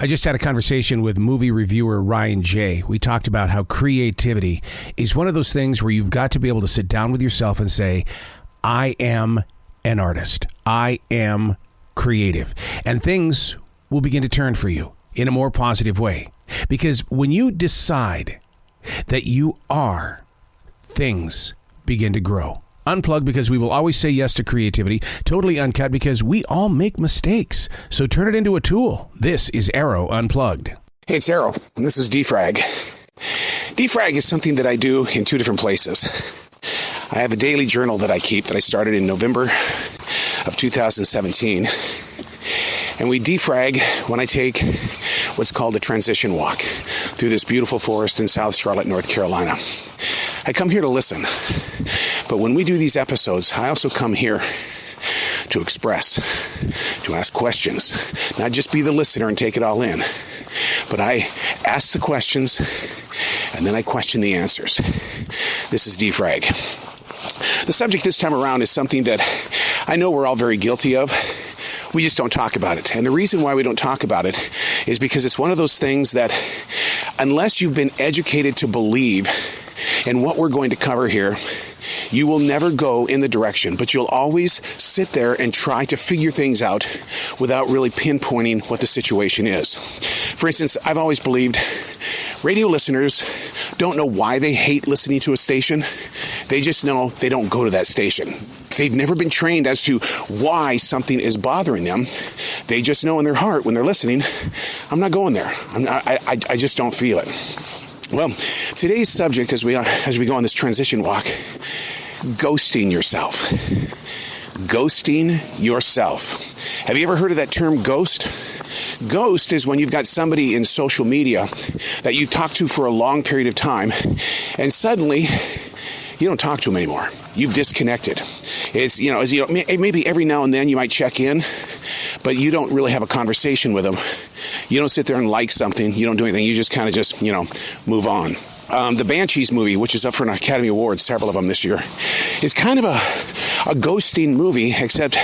I just had a conversation with movie reviewer Ryan J. We talked about how creativity is one of those things where you've got to be able to sit down with yourself and say, I am an artist. I am creative. And things will begin to turn for you in a more positive way. Because when you decide that you are, things begin to grow. Unplugged, because we will always say yes to creativity. Totally Uncut, because we all make mistakes. So turn it into a tool. This is Arroe Unplugged. Hey, it's Arroe, and this is Defrag. Defrag is something that I do in two different places. I have a daily journal that I keep that I started in November of 2017. And we defrag when I take what's called a transition walk through this beautiful forest in South Charlotte, North Carolina. I come here to listen. But when we do these episodes, I also come here to express, to ask questions, not just be the listener and take it all in. But I ask the questions, and then I question the answers. This is Defrag. The subject this time around is something that I know we're all very guilty of. We just don't talk about it. And the reason why we don't talk about it is because it's one of those things that unless you've been educated to believe in what we're going to cover here, you will never go in the direction, but you'll always sit there and try to figure things out without really pinpointing what the situation is. For instance, I've always believed radio listeners don't know why they hate listening to a station. They just know they don't go to that station. They've never been trained as to why something is bothering them. They just know in their heart when they're listening, I'm not going there. I just don't feel it. Well, today's subject as we go on this transition walk, ghosting yourself. Ghosting yourself. Have you ever heard of that term ghost? Ghost is when you've got somebody in social media that you've talked to for a long period of time, and suddenly you don't talk to them anymore. You've disconnected. It's, maybe every now and then you might check in, but you don't really have a conversation with them. You don't sit there and like something. You don't do anything. You just kind of move on. The Banshees movie, which is up for an Academy Award, several of them this year, is kind of a ghosting movie, except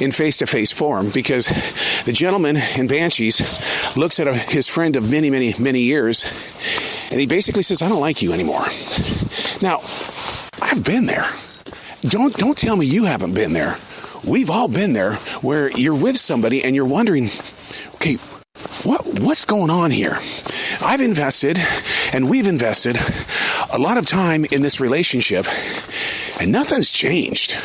in face-to-face form, because the gentleman in Banshees looks at his friend of many, many, many years, and he basically says, I don't like you anymore. Now, I've been there. Don't tell me you haven't been there. We've all been there, where you're with somebody and you're wondering, okay, what's going on here? I've invested, and we've invested a lot of time in this relationship, and nothing's changed.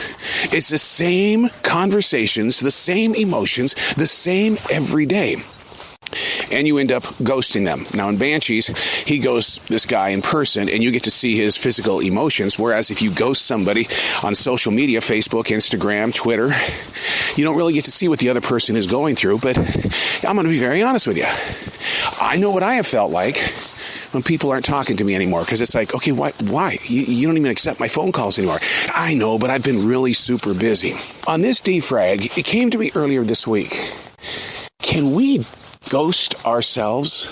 It's the same conversations, the same emotions, the same every day. And you end up ghosting them. Now in Banshees, he ghosts this guy in person, and you get to see his physical emotions, whereas if you ghost somebody on social media, Facebook, Instagram, Twitter, you don't really get to see what the other person is going through. But I'm going to be very honest with you. I know what I have felt like when people aren't talking to me anymore, because it's like, okay, why? You don't even accept my phone calls anymore. I know, but I've been really super busy. On this defrag, it came to me earlier this week. Can we ghost ourselves?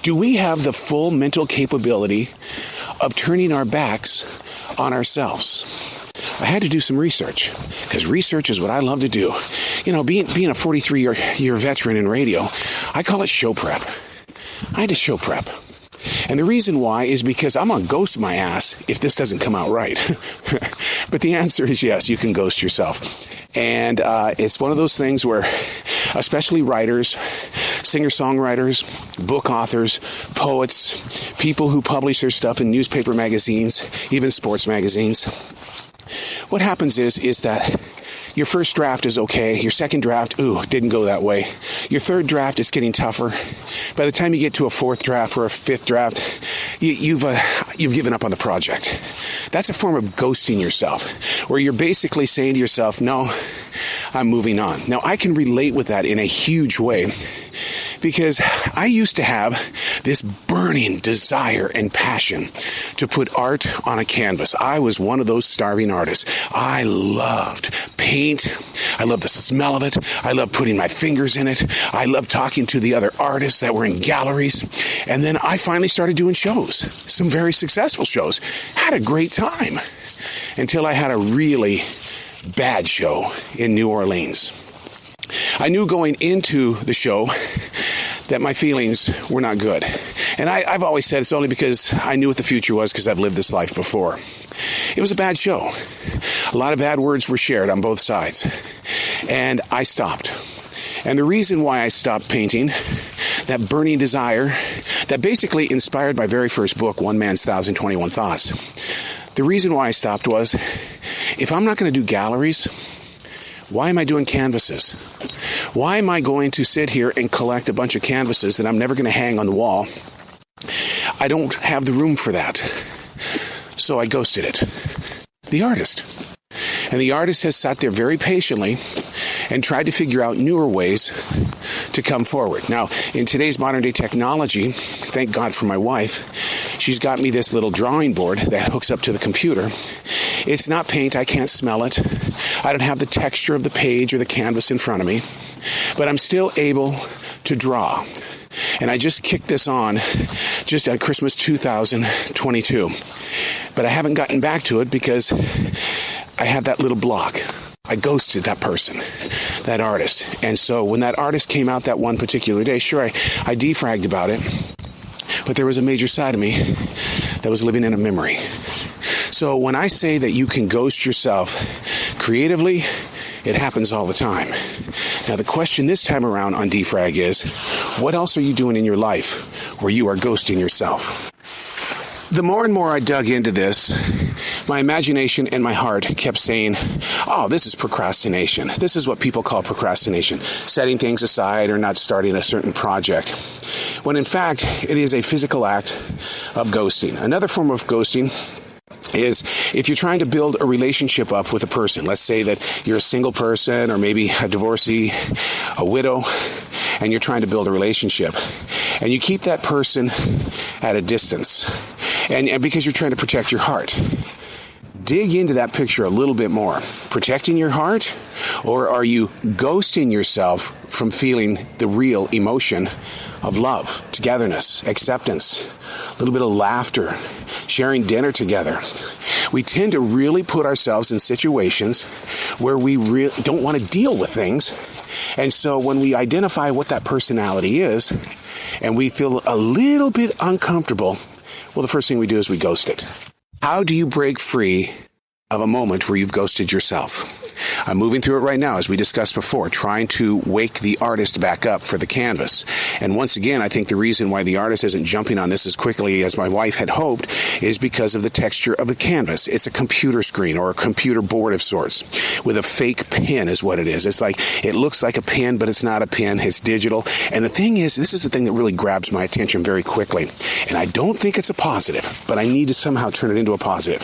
Do we have the full mental capability of turning our backs on ourselves? I had to do some research, because research is what I love to do. Being a 43-year veteran in radio, I call it show prep. I had to show prep. And the reason why is because I'm going to ghost my ass if this doesn't come out right. But the answer is yes, you can ghost yourself. And it's one of those things where, especially writers, singer-songwriters, book authors, poets, people who publish their stuff in newspaper magazines, even sports magazines, what happens is that your first draft is okay. Your second draft, didn't go that way. Your third draft is getting tougher. By the time you get to a fourth draft or a fifth draft, you've given up on the project. That's a form of ghosting yourself, where you're basically saying to yourself, no, I'm moving on. Now, I can relate with that in a huge way, because I used to have this burning desire and passion to put art on a canvas. I was one of those starving artists. I loved paint. I loved the smell of it. I loved putting my fingers in it. I loved talking to the other artists that were in galleries. And then I finally started doing shows, some very successful shows. Had a great time until I had a really bad show in New Orleans. I knew going into the show that my feelings were not good. And I've always said it's only because I knew what the future was because I've lived this life before. It was a bad show. A lot of bad words were shared on both sides. And I stopped. And the reason why I stopped painting, that burning desire, that basically inspired my very first book, One Man's 1,021 Thoughts. The reason why I stopped was, if I'm not going to do galleries, why am I doing canvases? Why am I going to sit here and collect a bunch of canvases that I'm never going to hang on the wall? I don't have the room for that. So I ghosted it. The artist. And the artist has sat there very patiently and tried to figure out newer ways to come forward. Now, in today's modern day technology, thank God for my wife, she's got me this little drawing board that hooks up to the computer. It's not paint, I can't smell it. I don't have the texture of the page or the canvas in front of me, but I'm still able to draw. And I just kicked this on just at Christmas 2022. But I haven't gotten back to it because I had that little block. I ghosted that person, that artist. And so when that artist came out that one particular day, sure, I defragged about it, but there was a major side of me that was living in a memory. So when I say that you can ghost yourself creatively, it happens all the time. Now the question this time around on defrag is, what else are you doing in your life where you are ghosting yourself? The more and more I dug into this, my imagination and my heart kept saying, oh, this is procrastination. This is what people call procrastination, setting things aside or not starting a certain project. When in fact, it is a physical act of ghosting. Another form of ghosting is if you're trying to build a relationship up with a person. Let's say that you're a single person or maybe a divorcee, a widow, and you're trying to build a relationship. And you keep that person at a distance. And because you're trying to protect your heart. Dig into that picture a little bit more. Protecting your heart? Or are you ghosting yourself from feeling the real emotion of love, togetherness, acceptance, a little bit of laughter, sharing dinner together? We tend to really put ourselves in situations where we don't want to deal with things. And so when we identify what that personality is, and we feel a little bit uncomfortable, well, the first thing we do is we ghost it. How do you break free of a moment where you've ghosted yourself? I'm moving through it right now, as we discussed before, trying to wake the artist back up for the canvas. And once again, I think the reason why the artist isn't jumping on this as quickly as my wife had hoped is because of the texture of the canvas. It's a computer screen or a computer board of sorts with a fake pen is what it is. It's like, it looks like a pen, but it's not a pen. It's digital. And the thing is, this is the thing that really grabs my attention very quickly. And I don't think it's a positive, but I need to somehow turn it into a positive.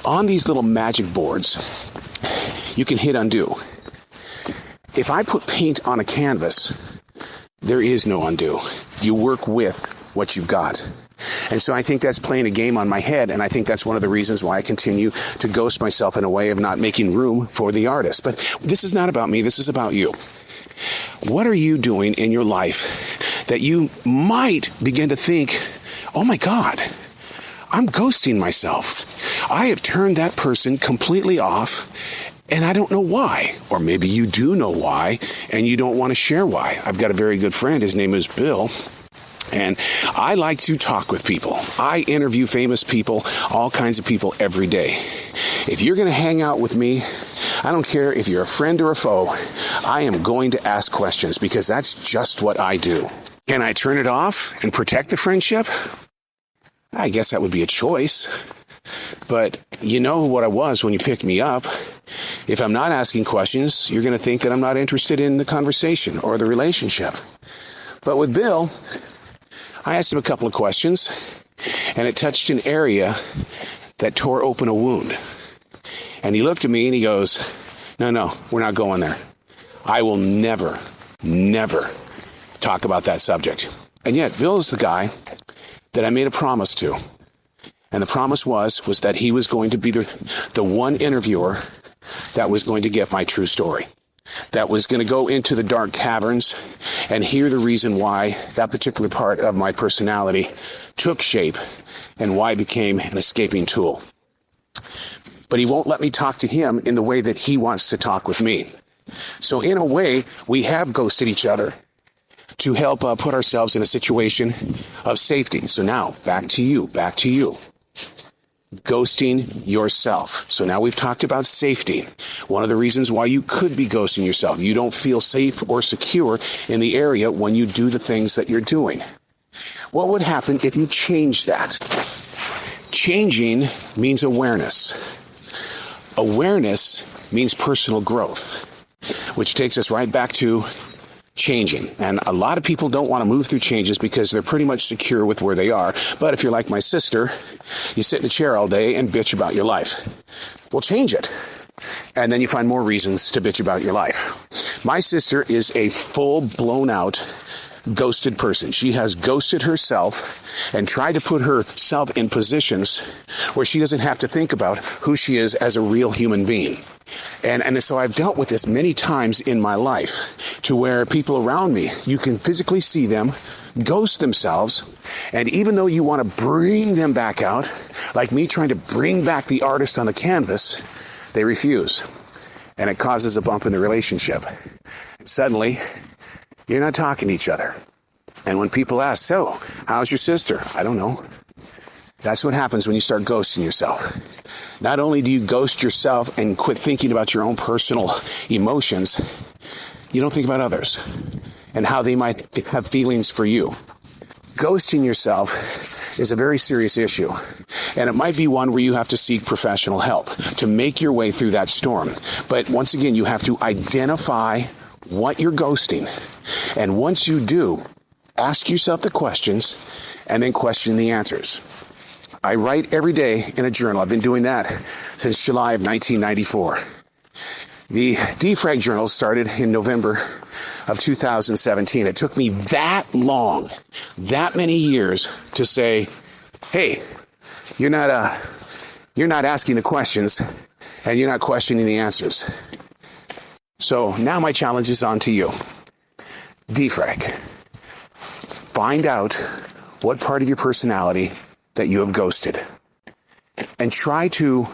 On these little magic boards, you can hit undo. If I put paint on a canvas, there is no undo. You work with what you've got. And so I think that's playing a game on my head, and I think that's one of the reasons why I continue to ghost myself in a way of not making room for the artist. But this is not about me, this is about you. What are you doing in your life that you might begin to think, oh my God, I'm ghosting myself. I have turned that person completely off, and I don't know why. Or maybe you do know why, and you don't want to share why. I've got a very good friend. His name is Bill. And I like to talk with people. I interview famous people, all kinds of people every day. If you're going to hang out with me, I don't care if you're a friend or a foe, I am going to ask questions because that's just what I do. Can I turn it off and protect the friendship? I guess that would be a choice. But you know what I was when you picked me up. If I'm not asking questions, you're going to think that I'm not interested in the conversation or the relationship. But with Bill, I asked him a couple of questions, and it touched an area that tore open a wound. And he looked at me and he goes, no, we're not going there. I will never talk about that subject. And yet, Bill is the guy that I made a promise to. And the promise was that he was going to be the one interviewer that was going to get my true story, that was going to go into the dark caverns and hear the reason why that particular part of my personality took shape and why it became an escaping tool. But he won't let me talk to him in the way that he wants to talk with me. So in a way, we have ghosted each other to help put ourselves in a situation of safety. So now, back to you. Ghosting yourself. So now we've talked about safety. One of the reasons why you could be ghosting yourself. You don't feel safe or secure in the area when you do the things that you're doing. What would happen if you change that? Changing means awareness. Awareness means personal growth, which takes us right back to changing. And a lot of people don't want to move through changes because they're pretty much secure with where they are. But if you're like my sister, you sit in a chair all day and bitch about your life. Well, change it. And then you find more reasons to bitch about your life. My sister is a full blown out ghosted person. She has ghosted herself and tried to put herself in positions where she doesn't have to think about who she is as a real human being. And so I've dealt with this many times in my life to where people around me, you can physically see them ghost themselves. And even though you want to bring them back out, like me trying to bring back the artist on the canvas, they refuse. And it causes a bump in the relationship. Suddenly, you're not talking to each other. And when people ask, so, how's your sister? I don't know. That's what happens when you start ghosting yourself. Not only do you ghost yourself and quit thinking about your own personal emotions, you don't think about others and how they might have feelings for you. Ghosting yourself is a very serious issue, and it might be one where you have to seek professional help to make your way through that storm. But once again, you have to identify what you're ghosting. And once you do, ask yourself the questions and then question the answers. I write every day in a journal. I've been doing that since July of 1994. The Defrag Journal started in November of 2017. It took me that long, that many years to say, hey, you're not asking the questions and you're not questioning the answers. So now my challenge is on to you. Defrag. Find out what part of your personality that you have ghosted. And try to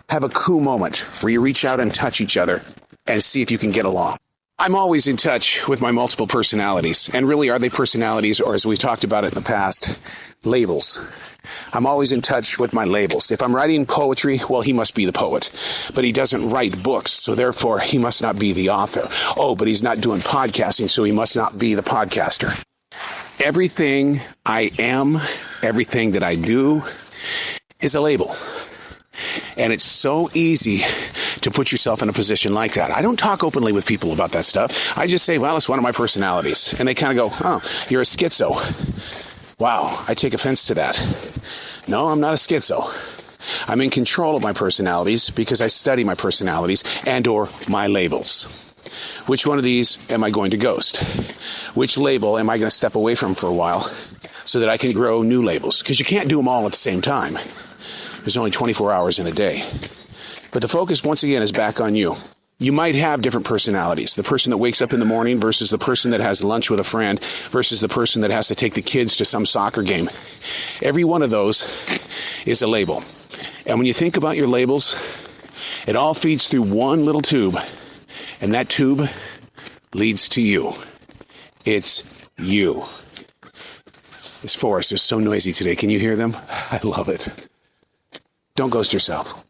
have a cool moment where you reach out and touch each other and see if you can get along. I'm always in touch with my multiple personalities. And really, are they personalities, or as we talked about it in the past, labels? I'm always in touch with my labels. If I'm writing poetry, well, he must be the poet. But he doesn't write books, so therefore he must not be the author. Oh, but he's not doing podcasting, so he must not be the podcaster. Everything I am, everything that I do is a label. And it's so easy to put yourself in a position like that. I don't talk openly with people about that stuff. I just say, well, it's one of my personalities. And they kind of go, oh, you're a schizo. Wow, I take offense to that. No, I'm not a schizo. I'm in control of my personalities because I study my personalities and or my labels. Which one of these am I going to ghost? Which label am I going to step away from for a while so that I can grow new labels? Because you can't do them all at the same time. There's only 24 hours in a day. But the focus, once again, is back on you. You might have different personalities. The person that wakes up in the morning versus the person that has lunch with a friend versus the person that has to take the kids to some soccer game. Every one of those is a label. And when you think about your labels, it all feeds through one little tube. And that tube leads to you. It's you. This forest is so noisy today. Can you hear them? I love it. Don't ghost yourself.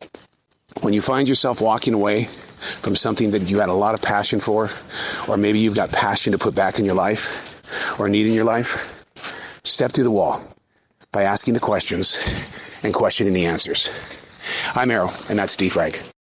When you find yourself walking away from something that you had a lot of passion for, or maybe you've got passion to put back in your life, or need in your life, step through the wall by asking the questions and questioning the answers. I'm Arroe, and that's Defrag.